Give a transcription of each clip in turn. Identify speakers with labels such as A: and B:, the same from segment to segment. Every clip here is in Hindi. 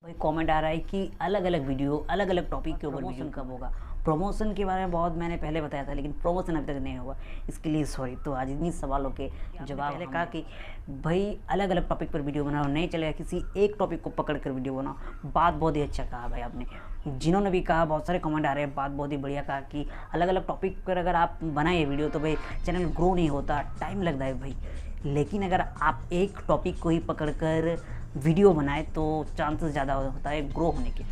A: भाई कमेंट आ रहा है कि अलग अलग वीडियो अलग अलग टॉपिक के ऊपर वीडियो कब होगा। प्रमोशन के बारे में बहुत मैंने पहले बताया था, लेकिन प्रमोशन अभी तक नहीं हुआ, इसके लिए सॉरी। तो आज इन्हीं सवालों के जवाब पहले कहा कि भाई अलग अलग टॉपिक पर वीडियो बनाओ, नहीं चलेगा किसी एक टॉपिक को पकड़ कर वीडियो बनाओ। बात बहुत ही अच्छा कहा भाई आपने, जिन्होंने भी कहा बहुत सारे कमेंट आ रहे हैं, बात बहुत ही बढ़िया कहा कि अलग अलग टॉपिक पर अगर आप बनाए वीडियो तो भाई चैनल ग्रो नहीं होता, टाइम लगता है भाई। लेकिन अगर आप एक टॉपिक को ही पकड़कर वीडियो बनाए तो चांसेस ज़्यादा होता है ग्रो होने के।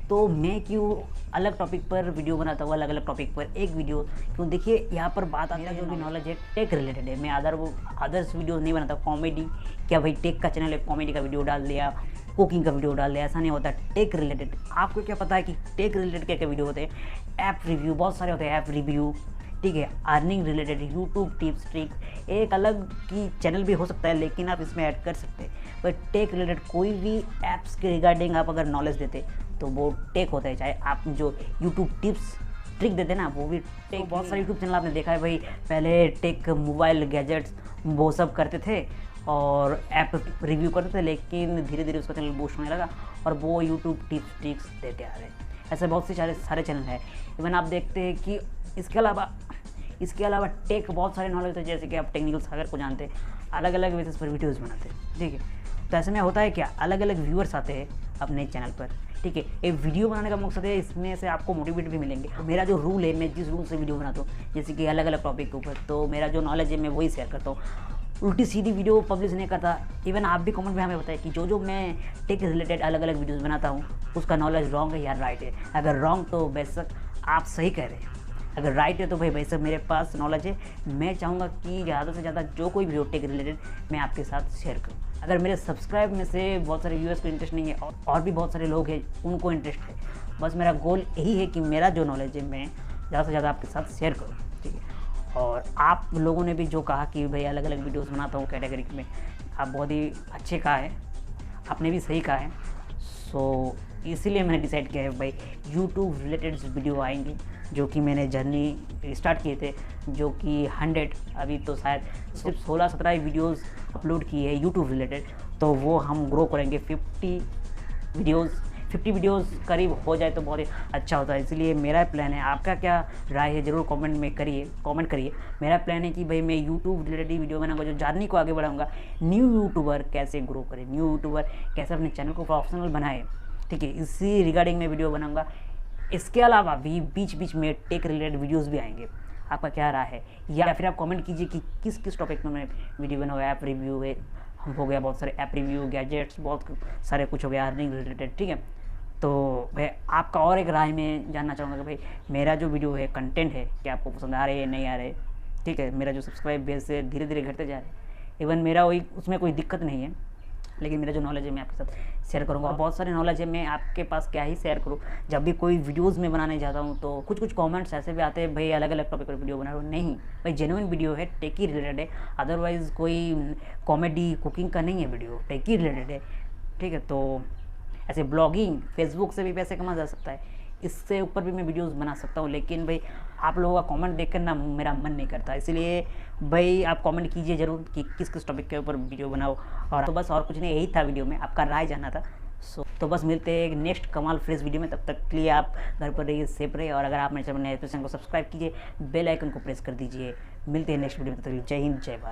A: तो मैं क्यों अलग टॉपिक पर वीडियो बनाता हूँ, अलग अलग टॉपिक पर एक वीडियो क्यों। देखिए यहाँ पर बात आती है, जो भी नॉलेज है टेक रिलेटेड है। मैं अदर्स वीडियो नहीं बनाता। कॉमेडी क्या भाई, टेक का चैनल है, कॉमेडी का वीडियो डाल दिया, कुकिंग का वीडियो डाल दिया, ऐसा नहीं होता। टेक रिलेटेड आपको क्या पता है कि टेक रिलेटेड क्या क्या वीडियो होते हैं। ऐप रिव्यू बहुत सारे होते हैं, ऐप रिव्यू, ठीक है। Earning related, YouTube tips tricks, एक अलग की चैनल भी हो सकता है लेकिन आप इसमें ऐड कर सकते हैं। पर टेक रिलेटेड कोई भी ऐप्स के रिगार्डिंग आप अगर नॉलेज देते तो वो टेक होता है। चाहे आप जो यूट्यूब टिप्स ट्रिक देते ना वो भी टेक। तो बहुत सारे यूट्यूब चैनल आपने देखा है भाई, पहले टेक मोबाइल गैजेट्स वो सब करते थे और ऐप रिव्यू करते थे, लेकिन धीरे धीरे उसका चैनल बूस्ट होने लगा और वो यूट्यूब टिप्स ट्रिक्स देते आ रहे हैं। ऐसे बहुत से सारे चैनल हैं। इवन आप देखते हैं कि इसके अलावा टेक बहुत सारे नॉलेज होते हैं, जैसे कि आप टेक्निकल सागर को जानते हैं, अलग अलग बेसिस पर वीडियोज़ बनाते हैं, ठीक है। तो ऐसे में होता है क्या, अलग अलग व्यूअर्स आते हैं अपने चैनल पर, ठीक है। एक वीडियो बनाने का मकसद है इसमें से आपको मोटिवेट भी मिलेंगे। तो मेरा जो रूल है, मैं जिस रूल से वीडियो बनाता हूँ, जैसे कि अलग अलग टॉपिक के ऊपर, तो मेरा जो नॉलेज है मैं वही शेयर करता हूँ, उल्टी सीधी वीडियो पब्लिश नहीं करता। इवन आप भी कमेंट में हमें बताएं कि जो मैं टेक रिलेटेड अलग अलग वीडियोज़ बनाता हूँ उसका नॉलेज रॉन्ग है या राइट है। अगर रॉन्ग तो बेशक आप सही कह रहे हैं, अगर राइट है तो भाई बेशक मेरे पास नॉलेज है। मैं चाहूँगा कि ज़्यादा से ज़्यादा जो कोई वीडियो टेक रिलेटेड मैं आपके साथ शेयर करूँ। अगर मेरे सब्सक्राइब में से बहुत सारे व्यूअर्स को इंटरेस्ट नहीं है और भी बहुत सारे लोग हैं उनको इंटरेस्ट है, बस मेरा गोल यही है कि मेरा जो नॉलेज है मैं ज़्यादा से ज़्यादा आपके साथ शेयर करूँ, ठीक है। और आप लोगों ने भी जो कहा कि भाई अलग अलग वीडियोस बनाता हूँ कैटेगरी में, आप बहुत ही अच्छे कहा है, आपने भी सही कहा है। सो इसीलिए मैंने डिसाइड किया है भाई यूट्यूब रिलेटेड वीडियो आएंगे, जो कि मैंने जर्नी स्टार्ट किए थे, जो कि 100 अभी तो शायद सिर्फ 16-17 वीडियोस अपलोड किए हैं यूट्यूब रिलेटेड। तो वो हम ग्रो करेंगे 50 वीडियोस करीब हो जाए तो बहुत ही अच्छा होता है। इसलिए मेरा प्लान है, आपका क्या राय है ज़रूर कमेंट करिए। मेरा प्लान है कि भाई मैं यूट्यूब रिलेटेड ही वीडियो बनाऊंगा, जो जर्नी को आगे बढ़ाऊंगा। न्यू यूट्यूबर कैसे ग्रो करें, न्यू यूट्यूबर कैसे अपने चैनल को प्रोफेशनल बनाए, ठीक है, इसी रिगार्डिंग में वीडियो बनाऊंगा। इसके अलावा भी बीच बीच में टेक रिलेटेड वीडियोज़ भी आएंगे। आपका क्या राय है, या फिर आप कमेंट कीजिए कि किस किस टॉपिक में मैं वीडियो बनाऊँ। ऐप रिव्यू है, हो गया बहुत सारे ऐप रिव्यू, गैजेट्स बहुत सारे कुछ हो गया, अर्निंग रिलेटेड, ठीक है। तो भाई आपका और एक राय में जानना चाहूँगा कि भाई मेरा जो वीडियो है, कंटेंट है, क्या आपको पसंद आ रहे हैं नहीं आ रहे, ठीक है। मेरा जो सब्सक्राइब बेस है धीरे धीरे घटते जा रहे हैं। इवन मेरा वही उसमें कोई दिक्कत नहीं है, लेकिन मेरा जो नॉलेज है मैं आपके साथ शेयर करूँगा। बहुत सारे नॉलेज है, मैं आपके पास क्या ही शेयर करूँ। जब भी कोई वीडियोज़ में बनाने जाता हूँ तो कुछ कमेंट्स ऐसे भी आते हैं भाई अलग अलग टॉपिक पर वीडियो बना रहा हूँ। नहीं भाई, जेन्युइन वीडियो है, टेक ही रिलेटेड है, अदरवाइज़ कोई कॉमेडी कुकिंग का नहीं है, वीडियो टेक ही रिलेटेड है, ठीक है। तो ऐसे ब्लॉगिंग फेसबुक से भी पैसे कमा जा सकता है, इससे ऊपर भी मैं वीडियोस बना सकता हूँ। लेकिन भाई आप लोगों का कमेंट देखकर ना मेरा मन नहीं करता, इसलिए भाई आप कमेंट कीजिए ज़रूर कि किस किस टॉपिक के ऊपर वीडियो बनाओ। और तो बस और कुछ नहीं, यही था वीडियो में, आपका राय जानना था। तो बस मिलते हैं एक नेक्स्ट कमाल फ्रेश वीडियो में। तब तक के लिए आप घर पर रहिए, सेफ रहिए, और अगर आप मेरे चैनल को सब्सक्राइब कीजिए, बेल आइकन को प्रेस कर दीजिए। मिलते हैं नेक्स्ट वीडियो में, तब तक जय हिंद जय भारत।